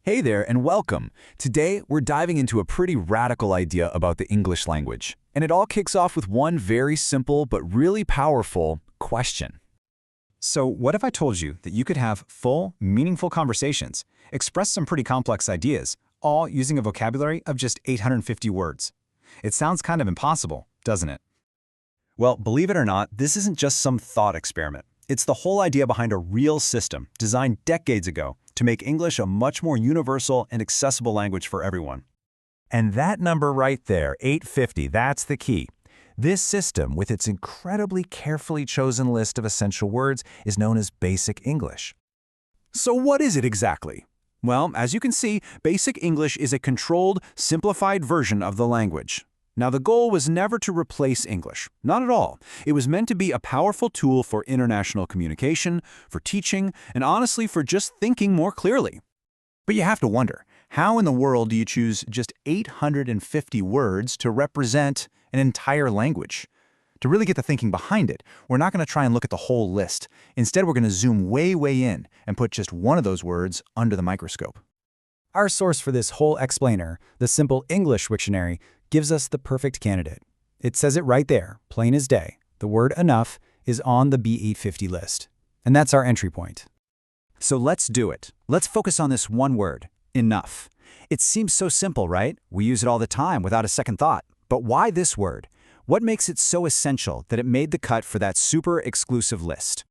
Hey there and welcome. Today, we're diving into a pretty radical idea about the English language. And it all kicks off with one very simple but really powerful question. So what if I told you that you could have full, meaningful conversations, express some pretty complex ideas, all using a vocabulary of just 850 words? It sounds kind of impossible, doesn't it? Well, believe it or not, this isn't just some thought experiment. It's the whole idea behind a real system designed decades ago to make English a much more universal and accessible language for everyone. And that number right there, 850, that's the key. This system, with its incredibly carefully chosen list of essential words, is known as Basic English. So what is it exactly? Well, as you can see, Basic English is a controlled, simplified version of the language. Now, the goal was never to replace English. Not at all. It was meant to be a powerful tool for international communication, for teaching, and honestly for just thinking more clearly. But you have to wonder, how in the world do you choose just 850 words to represent an entire language? To really get the thinking behind it, we're not going to try and look at the whole list. Instead, we're going to zoom way in and put just one of those words under the microscope. Our source for this whole explainer, the Simple English Wiktionary, gives us the perfect candidate. It says it right there, plain as day. The word enough is on the B850 list. And that's our entry point. So let's do it. Let's focus on this one word, enough. It seems so simple, right? We use it all the time without a second thought. But why this word? What makes it so essential that it made the cut for that super exclusive list?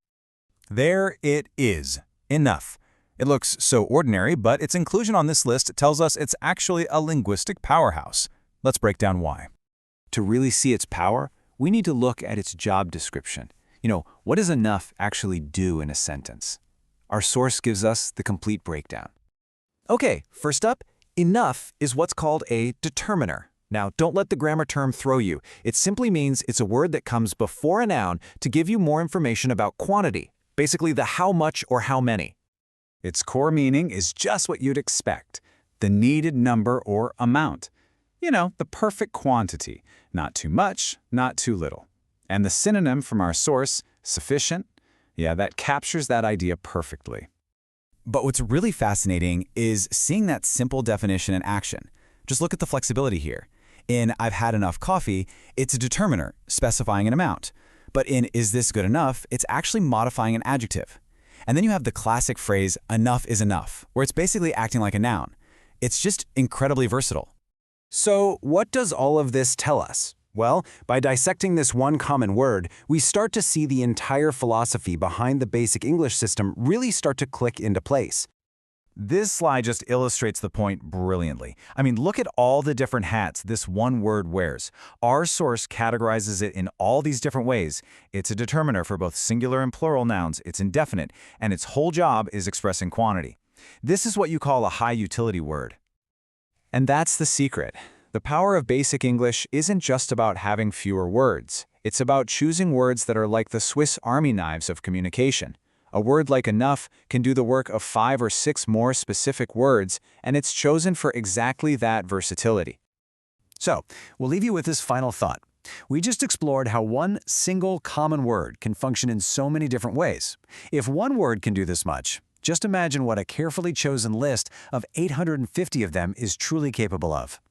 There it is, enough. It looks so ordinary, but its inclusion on this list tells us it's actually a linguistic powerhouse. Let's break down why. To really see its power, we need to look at its job description. What does enough actually do in a sentence? Our source gives us the complete breakdown. Okay, first up, enough is what's called a determiner. Now, don't let the grammar term throw you. It simply means it's a word that comes before a noun to give you more information about quantity, basically the how much or how many. Its core meaning is just what you'd expect, the needed number or amount. The perfect quantity, not too much, not too little. And the synonym from our source, sufficient, that captures that idea perfectly. But what's really fascinating is seeing that simple definition in action. Just look at the flexibility here. In I've had enough coffee, it's a determiner, specifying an amount. But in is this good enough, it's actually modifying an adjective. And then you have the classic phrase, enough is enough, where it's basically acting like a noun. It's just incredibly versatile. So what does all of this tell us? Well, by dissecting this one common word, we start to see the entire philosophy behind the Basic English system really start to click into place. This slide just illustrates the point brilliantly. Look at all the different hats this one word wears. Our source categorizes it in all these different ways. It's a determiner for both singular and plural nouns, it's indefinite, and its whole job is expressing quantity. This is what you call a high utility word. And that's the secret. The power of Basic English isn't just about having fewer words. It's about choosing words that are like the Swiss Army knives of communication. A word like enough can do the work of 5 or 6 more specific words, and it's chosen for exactly that versatility. So, we'll leave you with this final thought. We just explored how one single common word can function in so many different ways. If one word can do this much, just imagine what a carefully chosen list of 850 of them is truly capable of.